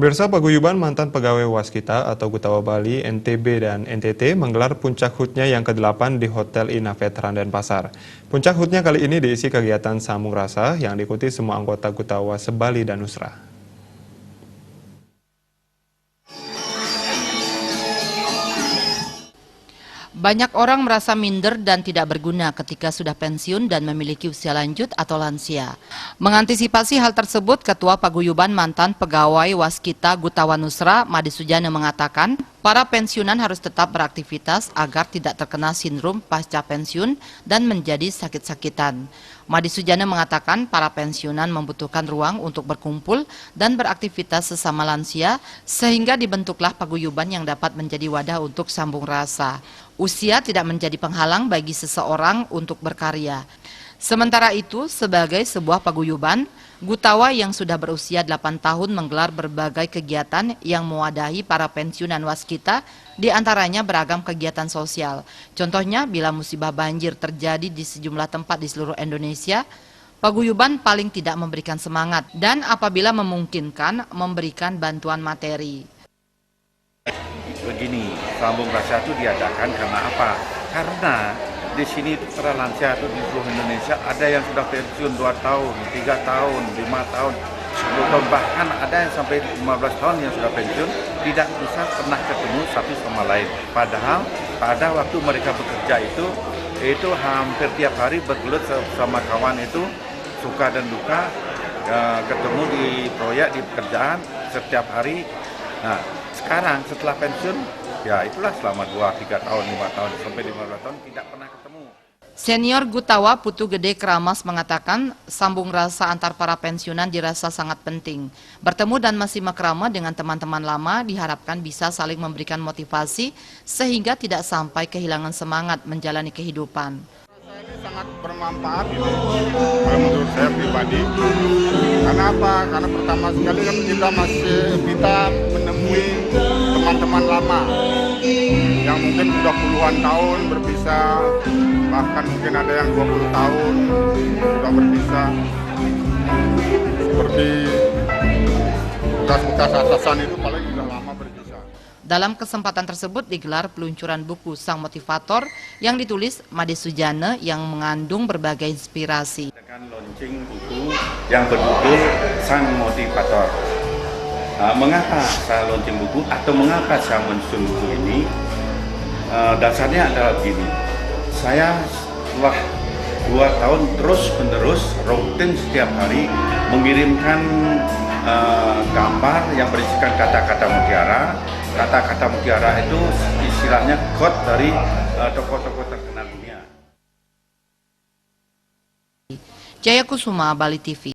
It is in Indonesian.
Pemirsa, paguyuban mantan pegawai Waskita atau Gutawa Bali, NTB dan NTT menggelar puncak HUT-nya yang ke-8 di Hotel Ina Veteran Denpasar. Puncak HUT-nya kali ini diisi kegiatan sambung rasa yang diikuti semua anggota Gutawa se-Bali dan Nusra. Banyak orang merasa minder dan tidak berguna ketika sudah pensiun dan memiliki usia lanjut atau lansia. Mengantisipasi hal tersebut, Ketua Paguyuban mantan pegawai Waskita Gutawa Nusra, Madi Sujana mengatakan, para pensiunan harus tetap beraktivitas agar tidak terkena sindrom pasca pensiun dan menjadi sakit-sakitan. Madi Sujana mengatakan para pensiunan membutuhkan ruang untuk berkumpul dan beraktivitas sesama lansia sehingga dibentuklah paguyuban yang dapat menjadi wadah untuk sambung rasa. Usia tidak menjadi penghalang bagi seseorang untuk berkarya. Sementara itu, sebagai sebuah paguyuban, Gutawa yang sudah berusia 8 tahun menggelar berbagai kegiatan yang mewadahi para pensiunan Waskita, diantaranya beragam kegiatan sosial. Contohnya, bila musibah banjir terjadi di sejumlah tempat di seluruh Indonesia, paguyuban paling tidak memberikan semangat dan apabila memungkinkan memberikan bantuan materi. Begini, sambung rasa itu diadakan karena apa? Karena di sini para lansia itu di seluruh Indonesia ada yang sudah pensiun 2 tahun, 3 tahun, 5 tahun, 10 tahun, bahkan ada yang sampai 15 tahun yang sudah pensiun tidak bisa pernah ketemu satu sama lain. Padahal pada waktu mereka bekerja itu hampir tiap hari bergelut sama kawan itu, suka dan duka, ketemu di proyek, di pekerjaan setiap hari. Nah, sekarang setelah pensiun, ya itulah selama 2, 3 tahun, 5 tahun, sampai 15 tahun tidak pernah ketemu. Senior Gutawa Putu Gede Kramas mengatakan sambung rasa antar para pensiunan dirasa sangat penting. Bertemu dan masih makrama dengan teman-teman lama diharapkan bisa saling memberikan motivasi sehingga tidak sampai kehilangan semangat menjalani kehidupan. Ini sangat bermanfaat ini, kalau menurut saya pribadi. Karena apa? Karena pertama sekali kan kita menemui teman-teman lama yang mungkin sudah puluhan tahun berpisah, bahkan mungkin ada yang 20 tahun sudah berpisah. Seperti bekas-bekas atasan itu paling sudah lama berpisah. Dalam kesempatan tersebut digelar peluncuran buku Sang Motivator yang ditulis Madi Sujana yang mengandung berbagai inspirasi. Dengan launching buku yang berjudul Sang Motivator. Mengapa saya launching buku atau mengapa saya menyusun buku ini? Dasarnya adalah begini. Saya setelah 2 tahun terus-menerus rutin setiap hari mengirimkan gambar yang berisikan kata-kata mutiara. Kata-kata mutiara itu istilahnya quote dari tokoh-tokoh terkenal dunia. Jaya Kusuma, Bali TV.